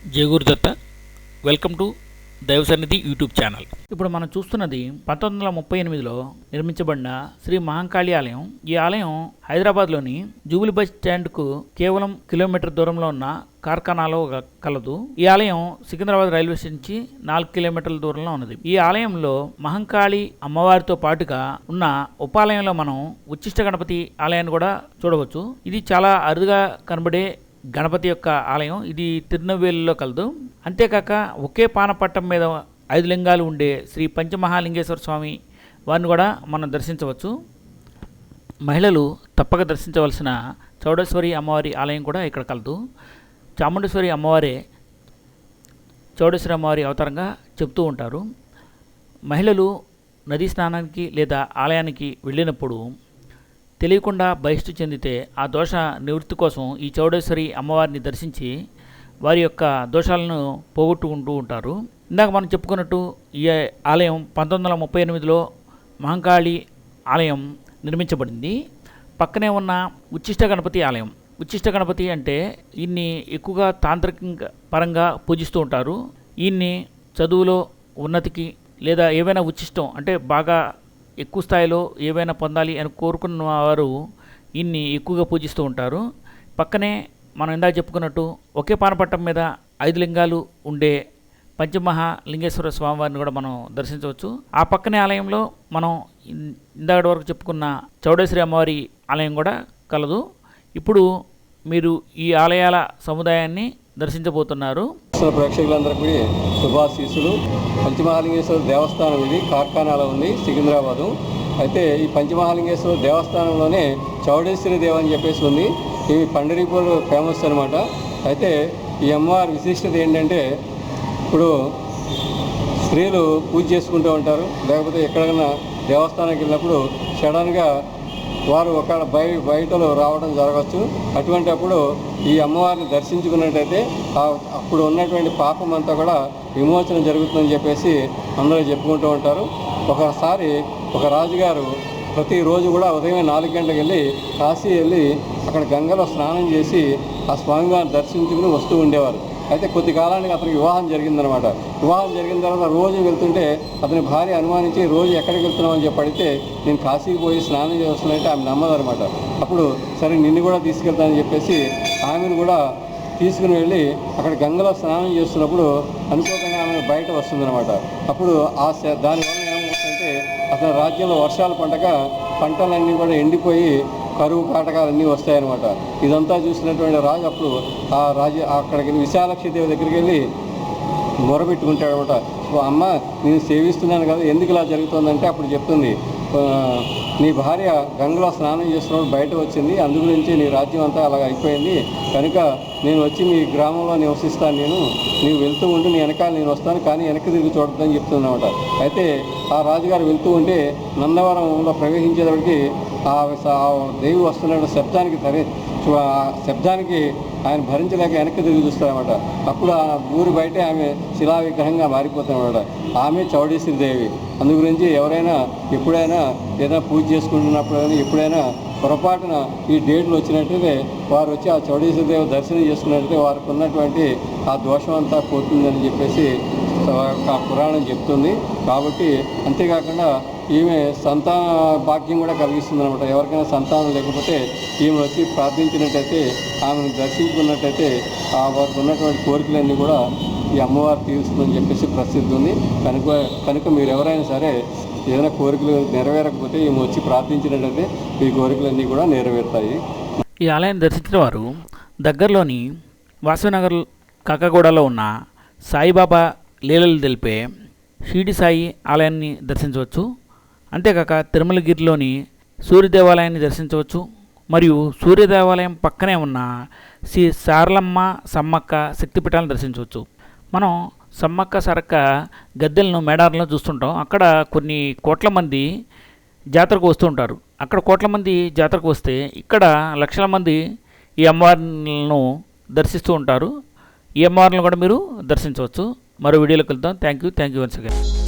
జై Gurudatta. Welcome to దైవ సన్నిధి యూట్యూబ్ ఛానల్. ఇప్పుడు మనం చూస్తున్నది 1938లో నిర్మించబడిన శ్రీ మహంకాళి ఆలయం. ఈ ఆలయం హైదరాబాద్లోని జూబిలీ బస్ స్టాండ్కు కేవలం కిలోమీటర్ దూరంలో ఉన్న కార్ఖానాలో కలదు. ఈ ఆలయం సికింద్రాబాద్ రైల్వే స్టేషన్ నుంచి 4 కిలోమీటర్ల దూరంలో ఉన్నది. ఈ ఆలయంలో మహంకాళి అమ్మవారితో పాటుగా ఉన్న ఉపాలయంలో మనం ఉచ్చిష్ట గణపతి ఆలయాన్ని కూడా చూడవచ్చు. ఇది చాలా అరుదుగా కనబడే గణపతి యొక్క ఆలయం. ఇది తిరునెల్వేలిలో కలదు. అంతేకాక ఒకే పానపట్టం మీద 5 లింగాలు ఉండే శ్రీ పంచమహాలింగేశ్వర స్వామి వారిని కూడా మనం దర్శించవచ్చు. మహిళలు తప్పక దర్శించవలసిన చౌడేశ్వరి అమ్మవారి ఆలయం కూడా ఇక్కడ కలదు. చాముండేశ్వరి అమ్మవారే చౌడేశ్వరి అమ్మవారి అవతారంగా చెప్తూ ఉంటారు. మహిళలు నదీ స్నానానికి లేదా ఆలయానికి వెళ్ళినప్పుడు తెలియకుండా బహిష్టు చెందితే ఆ దోష నివృత్తి కోసం ఈ చౌడేశ్వరి అమ్మవారిని దర్శించి వారి యొక్క దోషాలను పోగొట్టుకుంటూ ఉంటారు. ఇందాక మనం చెప్పుకున్నట్టు ఈ ఆలయం 1938లో మహంకాళి ఆలయం నిర్మించబడింది. పక్కనే ఉన్న ఉచ్చిష్ట గణపతి ఆలయం. ఉచ్చిష్ట గణపతి అంటే ఈయన్ని ఎక్కువగా తాంత్రిక పరంగా పూజిస్తూ ఉంటారు. ఈయన్ని చదువులో ఉన్నతికి లేదా ఏవైనా ఉచ్చిష్టం అంటే బాగా ఎక్కువ స్థాయిలో ఏవైనా పొందాలి అని కోరుకున్న వారు ఈయన్ని ఎక్కువగా పూజిస్తూ ఉంటారు. పక్కనే మనం ఇందాక చెప్పుకున్నట్టు ఒకే పానపట్టం మీద 5 లింగాలు ఉండే పంచమహాలింగేశ్వర స్వామివారిని కూడా మనం దర్శించవచ్చు. ఆ పక్కనే ఆలయంలో మనం ఇందాక వరకు చెప్పుకున్న చౌడేశ్వరి అమ్మవారి ఆలయం కూడా కలదు. ఇప్పుడు మీరు ఈ ఆలయాల సముదాయాన్ని దర్శించబోతున్నారు. ప్రేక్షకులందరికీ శుభాశీస్సులు. పంచమహాలింగేశ్వర దేవస్థానం ఇది కార్ఖానాలో ఉంది, సికింద్రాబాదు. అయితే ఈ పంచమహాలింగేశ్వర దేవస్థానంలోనే చౌడేశ్వరి దేవ అని చెప్పేసి ఉంది. ఇవి పండరీపూర్ ఫేమస్ అనమాట. అయితే ఈ అమ్మవారి విశిష్టత ఏంటంటే, ఇప్పుడు స్త్రీలు పూజ చేసుకుంటూ ఉంటారు, లేకపోతే ఎక్కడికైనా దేవస్థానానికి వెళ్ళినప్పుడు సడన్గా వారు ఒకవేళ బయటలో రావడం జరగచ్చు. అటువంటిప్పుడు ఈ అమ్మవారిని దర్శించుకున్నట్టయితే అప్పుడు ఉన్నటువంటి పాపం అంతా కూడా విమోచన జరుగుతుందని చెప్పేసి అందరూ చెప్పుకుంటూ ఉంటారు. ఒకసారి ఒక రాజుగారు ప్రతిరోజు కూడా ఉదయం 4 గంటలకు వెళ్ళి కాశీ వెళ్ళి అక్కడ గంగలో స్నానం చేసి ఆ స్వామివారిని దర్శించుకుని వస్తూ ఉండేవారు. అయితే కొద్ది కాలానికి అతనికి వివాహం జరిగిందనమాట. వివాహం జరిగిన తర్వాత రోజు వెళ్తుంటే అతని భార్య అనుమానించి రోజు ఎక్కడికి వెళ్తున్నావు అని చెప్పి అడిగితే నేను కాశీకి పోయి స్నానం చేస్తున్నానంటే ఆమె నమ్మదనమాట. అప్పుడు సరే నిన్ను కూడా తీసుకెళ్తానని చెప్పేసి ఆమెను కూడా తీసుకుని వెళ్ళి అక్కడ గంగలో స్నానం చేస్తున్నప్పుడు అనుకోకుండా ఆమె బయట వస్తుందన్నమాట. అప్పుడు దానివల్ల ఏమవుతుందంటే అతని రాజ్యంలో వర్షాలు పంటలన్నీ కూడా ఎండిపోయి కరువు కాటకాలన్నీ వస్తాయన్నమాట. ఇదంతా చూసినటువంటి రాజు అప్పుడు అక్కడికి విశాలాక్షి దేవి దగ్గరికి వెళ్ళి మొరబెట్టుకుంటాడు అనమాట. అమ్మ నేను సేవిస్తున్నాను కదా, ఎందుకు ఇలా జరుగుతుందంటే అప్పుడు చెప్తుంది, నీ భార్య గంగలో స్నానం చేస్తున్నప్పుడు బయట వచ్చింది, అందు గురించి నీ రాజ్యం అంతా అలాగ అయిపోయింది, కనుక నేను వచ్చి మీ గ్రామంలో నివసిస్తాను, నీవు వెళ్తూ ఉంటే నీ వెనకాల నేను వస్తాను, కానీ వెనక్కి తిరిగి చూడొద్దని చెప్తుందన్నమాట. అయితే ఆ రాజుగారు వెళ్తూ ఉంటే నందవరంలో ప్రవేశించేటప్పటికి ఆ దేవి వస్తున్న శబ్దానికి ఆయన భరించలేక వెనక్కి తిరిగి చూస్తారన్నమాట. అప్పుడు ఆ ఊరి బయటే ఆమె శిలా విగ్రహంగా మారిపోతారన్నమాట. ఆమె చౌడేశ్వరి దేవి. అందు గురించి ఎవరైనా ఎప్పుడైనా ఏదైనా పూజ చేసుకుంటున్నప్పుడు ఎప్పుడైనా పొరపాటున ఈ డేట్లు వచ్చినట్టయితే వారు వచ్చి ఆ చౌడేశ్వరి దేవి దర్శనం చేసుకున్నట్టయితే వారికి ఉన్నటువంటి ఆ దోషం అంతా పోతుందని చెప్పేసి ఆ పురాణం చెప్తుంది. కాబట్టి అంతేకాకుండా ఈమె సంతాన భాగ్యం కూడా కలిగిస్తుంది అనమాట. ఎవరికైనా సంతానం లేకపోతే ఈమె వచ్చి ప్రార్థించినట్టయితే, ఆమెను దర్శించుకున్నట్టయితే వారికి ఉన్నటువంటి కోరికలన్నీ కూడా ఈ అమ్మవారు తీరుస్తుందని చెప్పేసి ప్రసిద్ధి ఉంది. కనుక మీరు ఎవరైనా సరే ఏదైనా కోరికలు నెరవేరకపోతే ఈమె వచ్చి ప్రార్థించినట్టయితే ఈ కోరికలన్నీ కూడా నెరవేరుతాయి. ఈ ఆలయాన్ని దర్శించిన వారు దగ్గరలోని వాసవినగర్ కాకాగూడలో ఉన్న సాయిబాబా లీలలు తెలిపే షిరిడి సాయి ఆలయాన్ని దర్శించవచ్చు. అంతేకాక తిరుమలగిరిలోని సూర్య దేవాలయాన్ని దర్శించవచ్చు. మరియు సూర్య దేవాలయం పక్కనే ఉన్న శ్రీ సారలమ్మ సమ్మక్క శక్తిపీఠాలను దర్శించవచ్చు. మనం సమ్మక్క సారక్క గద్దెలను మేడారంలో చూస్తుంటాం. అక్కడ కొన్ని కోట్ల మంది జాతరకు వస్తూ ఉంటారు. అక్కడ కోట్ల మంది జాతరకు వస్తే ఇక్కడ లక్షల మంది ఈ అమ్మవారిలను దర్శిస్తూ ఉంటారు. ఈ అమ్మవారిని కూడా మీరు దర్శించవచ్చు. మరో వీడియోలోకి వెళ్తాం. Thank you once again.